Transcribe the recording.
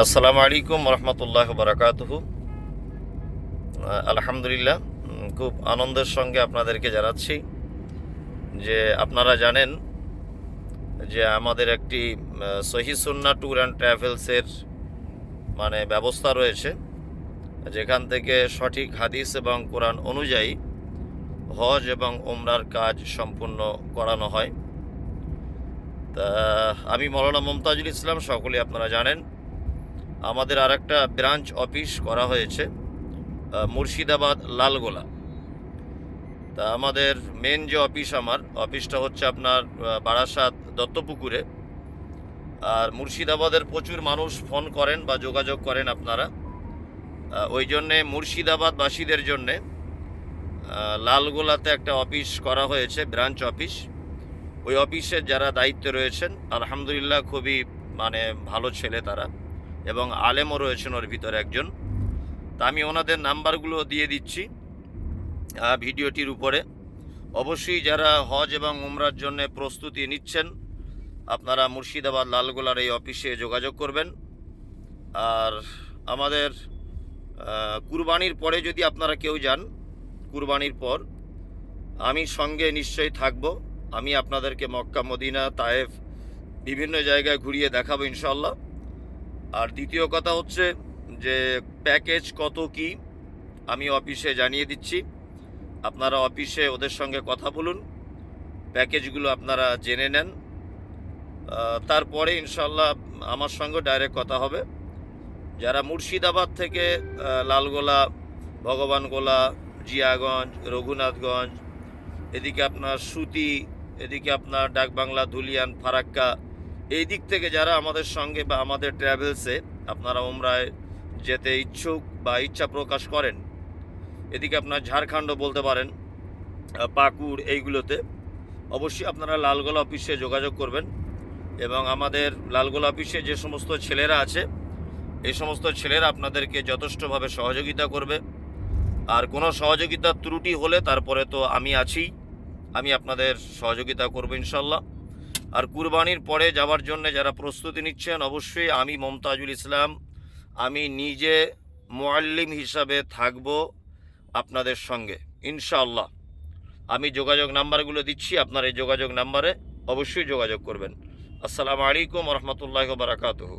আসসালামু আলাইকুম রহমতুল্লাহ বারাকাতুহু। আলহামদুলিল্লাহ, খুব আনন্দের সঙ্গে আপনাদেরকে জানাচ্ছি যে আপনারা জানেন যে আমাদের একটি সহিহ সুন্নাহ ট্যুর অ্যান্ড ট্রাভেলসের ব্যবস্থা রয়েছে, যেখান থেকে সঠিক হাদিস এবং কোরআন অনুযায়ী হজ এবং ওমরার কাজ সম্পূর্ণ করানো হয়। তা আমি মৌলানা মুমতাজুল ইসলাম, সকলে আপনারা জানেন আমাদের আর একটা ব্রাঞ্চ অফিস করা হয়েছে মুর্শিদাবাদ লালগোলা। তা আমাদের মেন যে অফিসটা হচ্ছে আপনার বারাসাত দত্তপুকুরে। আর মুর্শিদাবাদের প্রচুর মানুষ ফোন করেন বা যোগাযোগ করেন আপনারা, ওই জন্যে মুর্শিদাবাদবাসীদের জন্যে লালগোলাতে একটা অফিস করা হয়েছে, ব্রাঞ্চ অফিস। ওই অফিসের যারা দায়িত্বে রয়েছেন আলহামদুলিল্লাহ খুবই ভালো ছেলে তারা, এবং আলেমও রয়েছেন ওর ভিতরে একজন। তা আমি ওনাদের নাম্বারগুলো দিয়ে দিচ্ছি ভিডিওটির উপরে। অবশ্যই যারা হজ এবং উমরার জন্য প্রস্তুতি নিচ্ছেন আপনারা মুর্শিদাবাদ লালগোলার এই অফিসে যোগাযোগ করবেন। আর আমাদের কুরবানির পরে যদি আপনারা কেউ যান, কুরবানির পর আমি সঙ্গে নিশ্চয়ই থাকব। আমি আপনাদেরকে মক্কা, মদিনা, তায়েফ বিভিন্ন জায়গায় ঘুরিয়ে দেখাবো ইনশাল্লাহ। আর দ্বিতীয় কথা হচ্ছে যে প্যাকেজ কত কি আমি অফিসে জানিয়ে দিচ্ছি। আপনারা অফিসে ওদের সঙ্গে কথা বলুন, প্যাকেজগুলো আপনারা জেনে নেন। তারপরে ইনশাল্লাহ আমার সঙ্গে ডাইরেক্ট কথা হবে। যারা মুর্শিদাবাদ থেকে লালগোলা, ভগবানগোলা, জিয়াগঞ্জ, রঘুনাথগঞ্জ, এদিকে আপনার সুতি, এদিকে আপনার ডাকবাংলা, ধুলিয়ান, ফারাক্কা, এই দিক থেকে যারা আমাদের সঙ্গে বা আমাদের ট্রাভেলসে আপনারা উমরায় যেতে ইচ্ছুক বা ইচ্ছা প্রকাশ করেন, এদিকে আপনার ঝাড়খণ্ড বলতে পারেন, পাকুড়, এইগুলোতে অবশ্যই আপনারা লালগোলা অফিসে যোগাযোগ করবেন। এবং আমাদের লালগোলা অফিসে যে সমস্ত ছেলেরা আছে, এই সমস্ত ছেলেরা আপনাদেরকে যথেষ্টভাবে সহযোগিতা করবে। আর কোনো সহযোগিতার ত্রুটি হলে তারপরে তো আমি আছি, আমি আপনাদের সহযোগিতা করব ইনশাল্লাহ। আর কুরবানির পরে যাওয়ার জন্য যারা প্রস্তুতি নিচ্ছেন, অবশ্যই আমি মুমতাজুল ইসলাম, আমি নিজে মুআল্লিম হিসাবে থাকব আপনাদের সঙ্গে ইনশাআল্লাহ। আমি যোগাযোগ নাম্বারগুলো দিচ্ছি, আপনার এই যোগাযোগ নাম্বারে অবশ্যই যোগাযোগ করবেন। আসসালামু আলাইকুম রহমতুল্লাহ বারাকাতুহু।